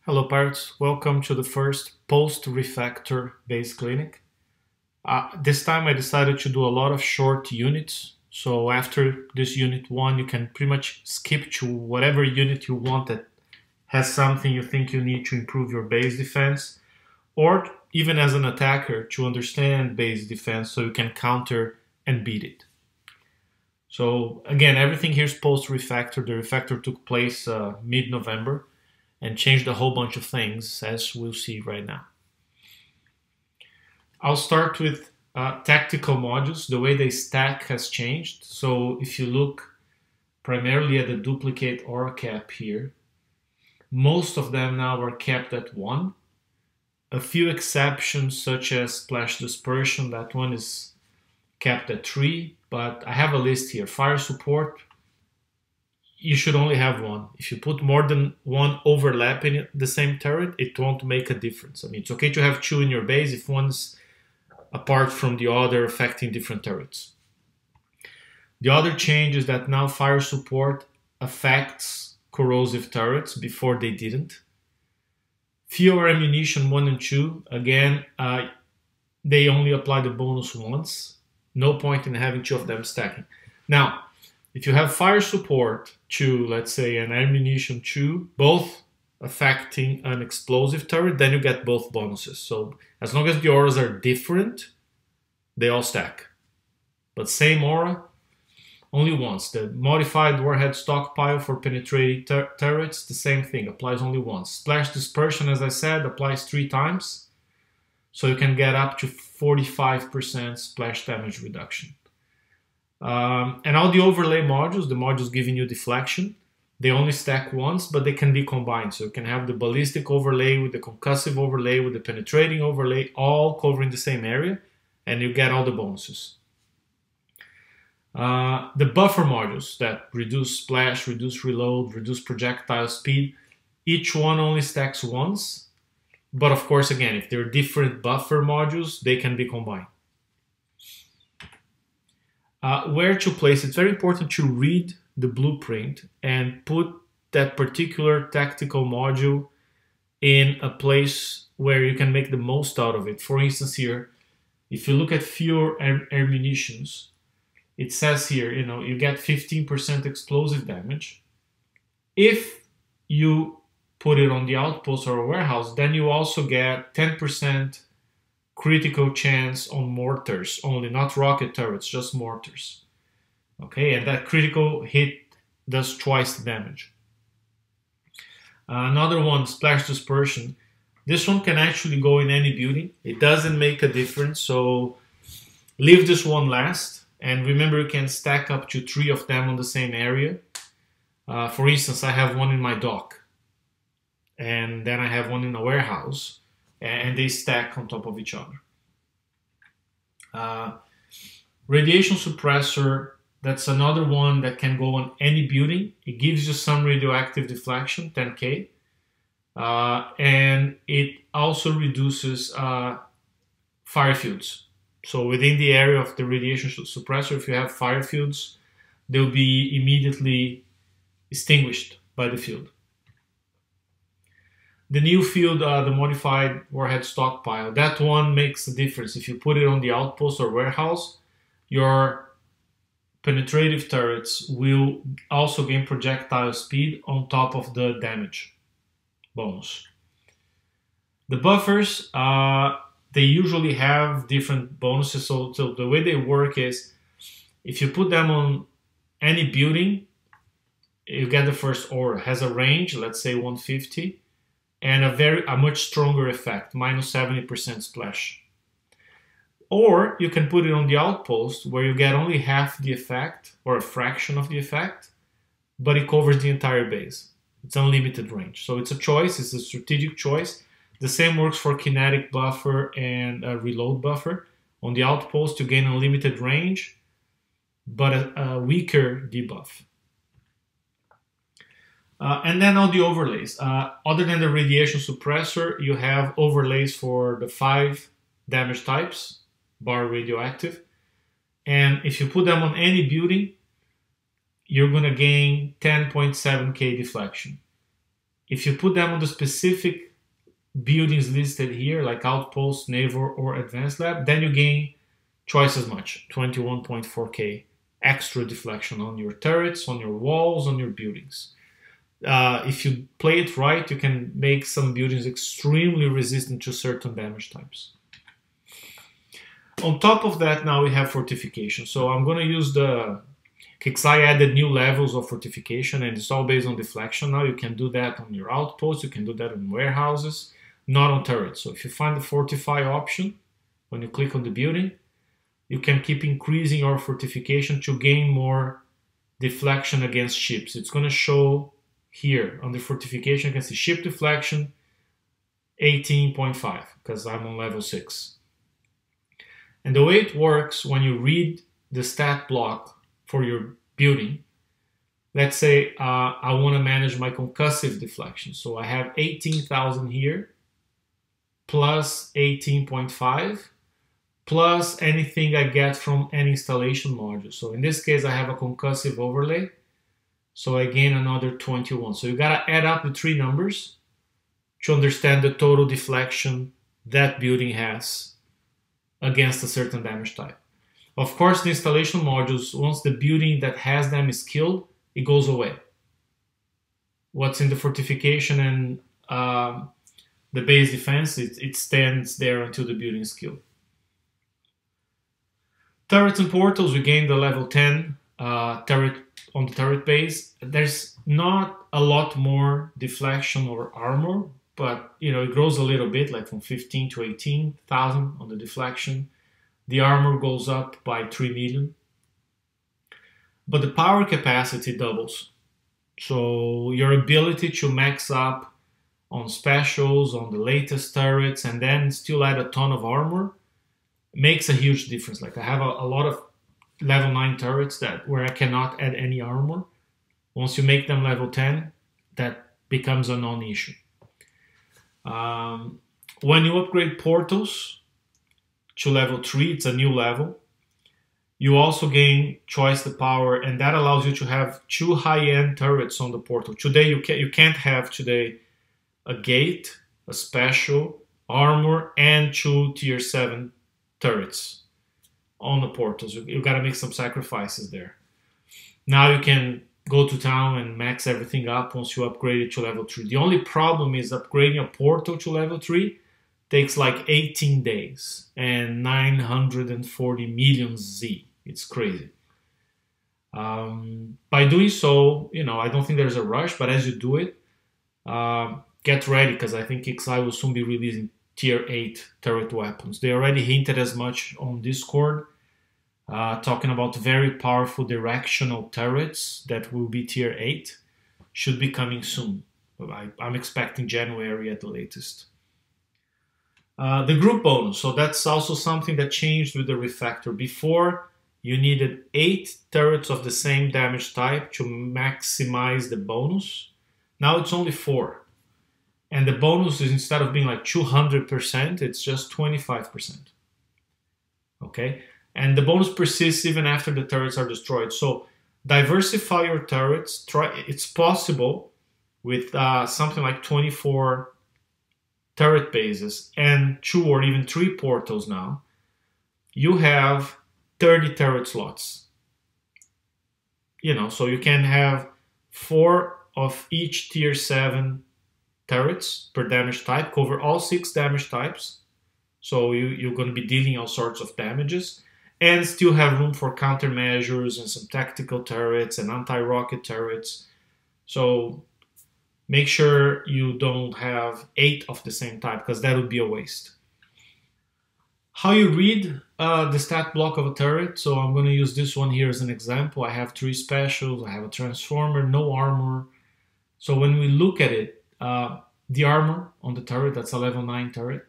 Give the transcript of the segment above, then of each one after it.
Hello pirates, welcome to the first Post-Refactor Base Clinic. This time I decided to do a lot of short units, so after this unit 1 you can pretty much skip to whatever unit you want that has something you think you need to improve your base defense, or even as an attacker to understand base defense so you can counter and beat it. So again, everything here is post-refactor. The refactor took place mid-November and changed a whole bunch of things, as we'll see right now. I'll start with tactical modules. The way they stack has changed. So if you look primarily at the duplicate aura cap here, most of them now are capped at 1. A few exceptions such as splash dispersion, that one is capped at 3, but I have a list here. Fire support, you should only have 1. If you put more than 1 overlapping the same turret, it won't make a difference. I mean, it's okay to have 2 in your base if one's apart from the other affecting different turrets. The other change is that now fire support affects corrosive turrets. Before they didn't. Fuel ammunition 1 and 2, again, they only apply the bonus once. No point in having 2 of them stacking. Now, if you have fire support 2, let's say, and ammunition 2, both affecting an explosive turret, then you get both bonuses. So as long as the auras are different, they all stack. But same aura, only once. The modified warhead stockpile for penetrating turrets, the same thing, applies only once. Splash dispersion, as I said, applies 3 times. So you can get up to 45% splash damage reduction. And all the overlay modules, the modules giving you deflection, they only stack once, but they can be combined. So you can have the ballistic overlay with the concussive overlay with the penetrating overlay, all covering the same area, and you get all the bonuses. The buffer modules that reduce splash, reduce reload, reduce projectile speed, each one only stacks once. But of course, again, if they're different buffer modules, they can be combined. Where to place, it's very important to read the blueprint and put that particular tactical module in a place where you can make the most out of it. For instance here, if you look at fuel ammunitions, it says here, you get 15% explosive damage. If you put it on the outpost or a warehouse, then you also get 10% critical chance on mortars only, not rocket turrets, just mortars. Okay, and that critical hit does twice the damage. Another one, splash dispersion. This one can actually go in any building. It doesn't make a difference, so leave this one last. And remember, you can stack up to 3 of them on the same area. For instance, I have one in my dock, and then I have one in a warehouse, and they stack on top of each other. Radiation suppressor, that's another one that can go on any building. It gives you some radioactive deflection, 10K, and it also reduces fire fields. So within the area of the radiation suppressor, if you have fire fields, they'll be immediately extinguished by the field. The new field, the modified warhead stockpile, that one makes a difference. If you put it on the outpost or warehouse, your penetrative turrets will also gain projectile speed on top of the damage bonus. The buffers, they usually have different bonuses. So the way they work is, if you put them on any building, you get the first aura. It has a range, let's say 150. And a much stronger effect, minus 70% splash. Or you can put it on the outpost where you get only half the effect or a fraction of the effect, but it covers the entire base. It's unlimited range. So it's a choice, it's a strategic choice. The same works for kinetic buffer and reload buffer. On the outpost you gain unlimited range, but a weaker debuff. And then all the overlays. Other than the radiation suppressor, you have overlays for the 5 damage types, bar radioactive. And if you put them on any building, you're going to gain 10.7k deflection. If you put them on the specific buildings listed here, like Outpost, Naval, or Advanced Lab, then you gain twice as much, 21.4K extra deflection on your turrets, on your walls, on your buildings. If you play it right, you can make some buildings extremely resistant to certain damage types. On top of that, now we have fortification. So I'm going to use the KIXEYE added new levels of fortification, and it's all based on deflection. Now you can do that on your outposts, you can do that on warehouses, not on turrets. So if you find the fortify option, when you click on the building, you can keep increasing your fortification to gain more deflection against ships. It's going to show here on the fortification, you can see ship deflection 18.5 because I'm on level 6. And the way it works, when you read the stat block for your building, let's say I want to manage my concussive deflection. So I have 18,000 here plus 18.5 plus anything I get from an installation module. So in this case, I have a concussive overlay. So I gain another 21. So you got to add up the three numbers to understand the total deflection that building has against a certain damage type. Of course, the installation modules, once the building that has them is killed, it goes away. What's in the fortification and the base defense, it stands there until the building is killed. Turrets and portals, we gain the level 10 turret on the turret base. There's not a lot more deflection or armor, but it grows a little bit, like from 15 to 18,000 on the deflection. The armor goes up by 3 million. But the power capacity doubles. So your ability to max up on specials, on the latest turrets, and then still add a ton of armor makes a huge difference. Like I have a lot of level 9 turrets where I cannot add any armor. Once you make them level 10, that becomes a non-issue. When you upgrade portals to level 3, it's a new level. You also gain twice the power, and that allows you to have 2 high-end turrets on the portal. Today, you can't have today a gate, a special, armor, and 2 tier 7 turrets on the portals. You got to make some sacrifices there. Now you can go to town and max everything up once you upgrade it to level 3. The only problem is upgrading a portal to level 3 takes like 18 days and 940 million Z. It's crazy. By doing so, I don't think there's a rush, but as you do it, get ready, because I think KIXEYE will soon be releasing tier 8 turret weapons. They already hinted as much on Discord, talking about very powerful directional turrets that will be tier 8. Should be coming soon. I'm expecting January at the latest. The group bonus. So that's also something that changed with the refactor. Before, you needed 8 turrets of the same damage type to maximize the bonus. Now it's only 4. And the bonus is, instead of being like 200%, it's just 25%. Okay? And the bonus persists even after the turrets are destroyed. So diversify your turrets. It's possible with something like 24 turret bases and 2 or even 3 portals now. You have 30 turret slots. So you can have 4 of each tier 7 turrets per damage type, cover all 6 damage types. So you're going to be dealing all sorts of damages, and still have room for countermeasures and some tactical turrets and anti-rocket turrets. So make sure you don't have 8 of the same type, because that would be a waste. How you read the stat block of a turret. So I'm going to use this one here as an example. I have 3 specials, I have a transformer, no armor. So when we look at it, the armor on the turret, that's a level 9 turret.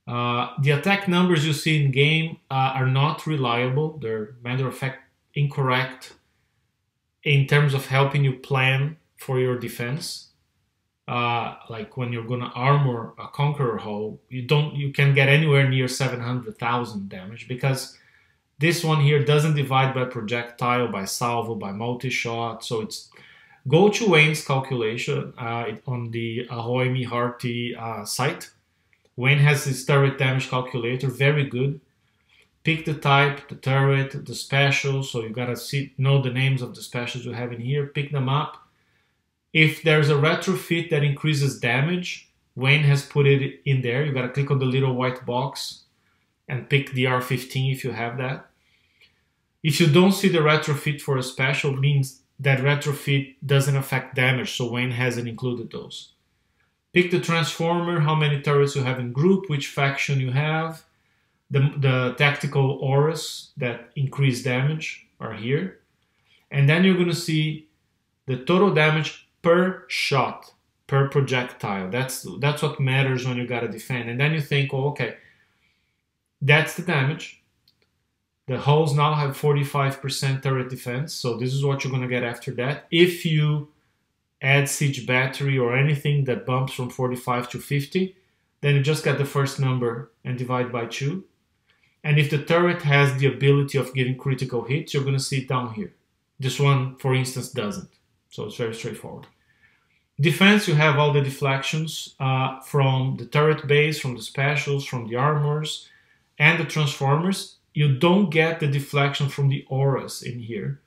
The attack numbers you see in game are not reliable. They're, matter of fact, incorrect in terms of helping you plan for your defense. Like when you're gonna armor a Conqueror hull, you can get anywhere near 700,000 damage, because this one here doesn't divide by projectile, by salvo, by multi-shot. So Go to Wayne's calculation on the Ahoy Me Hearty site. Wayne has his turret damage calculator, very good. Pick the type, the turret, the specials, so you gotta know the names of the specials you have in here, pick them up. If there's a retrofit that increases damage, Wayne has put it in there. You gotta click on the little white box and pick the R15 if you have that. If you don't see the retrofit for a special, it means that retrofit doesn't affect damage, so Wayne hasn't included those. Pick the transformer, how many turrets you have in group, which faction you have. The tactical auras that increase damage are here. And then you're going to see the total damage per shot, per projectile. That's what matters when you got to defend. And then you think, oh, okay, that's the damage. The hulls now have 45% turret defense, so this is what you're going to get after that. If you add siege battery or anything that bumps from 45 to 50, then you just get the first number and divide by 2. And if the turret has the ability of giving critical hits, you're going to see it down here. This one, for instance, doesn't. So it's very straightforward. Defense, you have all the deflections from the turret base, from the specials, from the armors, and the transformers. You don't get the deflection from the auras in here.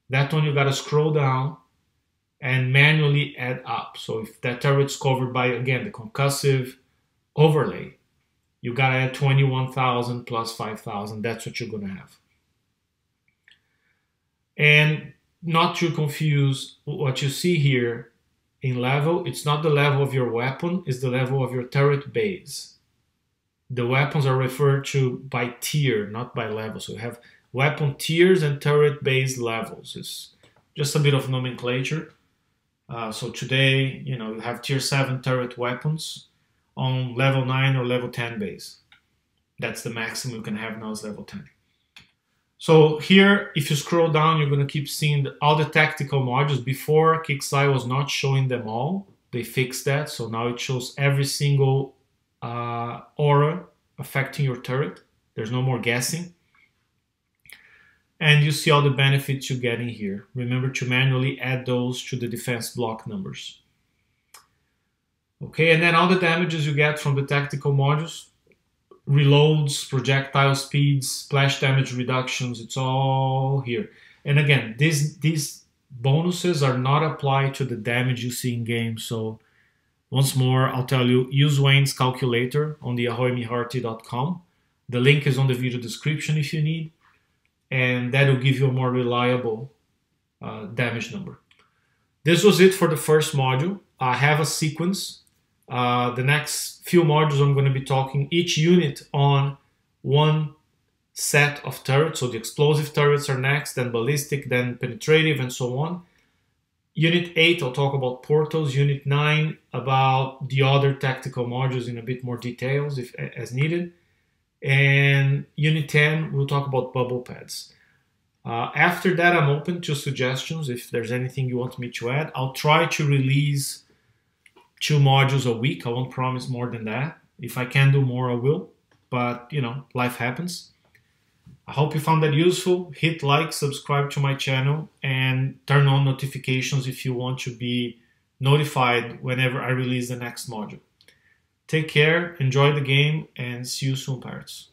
That one you got to scroll down and manually add up. So if that turret's covered by, again, the concussive overlay, you gotta add 21,000 plus 5,000. That's what you're gonna have. And not to confuse what you see here in level, it's not the level of your weapon, it's the level of your turret base. The weapons are referred to by tier, not by level. So you have weapon tiers and turret base levels. It's just a bit of nomenclature. So today, you have tier 7 turret weapons on level 9 or level 10 base. That's the maximum you can have now is level 10. So here, if you scroll down, you're going to keep seeing all the tactical modules. Before, Kixeye was not showing them all. They fixed that, so now it shows every single aura affecting your turret. There's no more guessing. And you see all the benefits you get in here. Remember to manually add those to the defense block numbers. Okay, and then all the damages you get from the tactical modules, reloads, projectile speeds, splash damage reductions, it's all here. And again, these bonuses are not applied to the damage you see in game. So once more, I'll tell you, use Wayne's calculator on the ahoymehearty.com. The link is on the video description if you need, and that will give you a more reliable damage number. This was it for the first module. I have a sequence. The next few modules I'm going to be talking each unit on one set of turrets. So the explosive turrets are next, then ballistic, then penetrative, and so on. Unit 8, I'll talk about portals. Unit 9, about the other tactical modules in a bit more details as needed. And Unit 10, we'll talk about bubble pads. After that, I'm open to suggestions if there's anything you want me to add. I'll try to release 2 modules a week. I won't promise more than that. If I can do more, I will. But, life happens. I hope you found that useful. Hit like, subscribe to my channel, and turn on notifications if you want to be notified whenever I release the next module. Take care, enjoy the game, and see you soon, Pirates.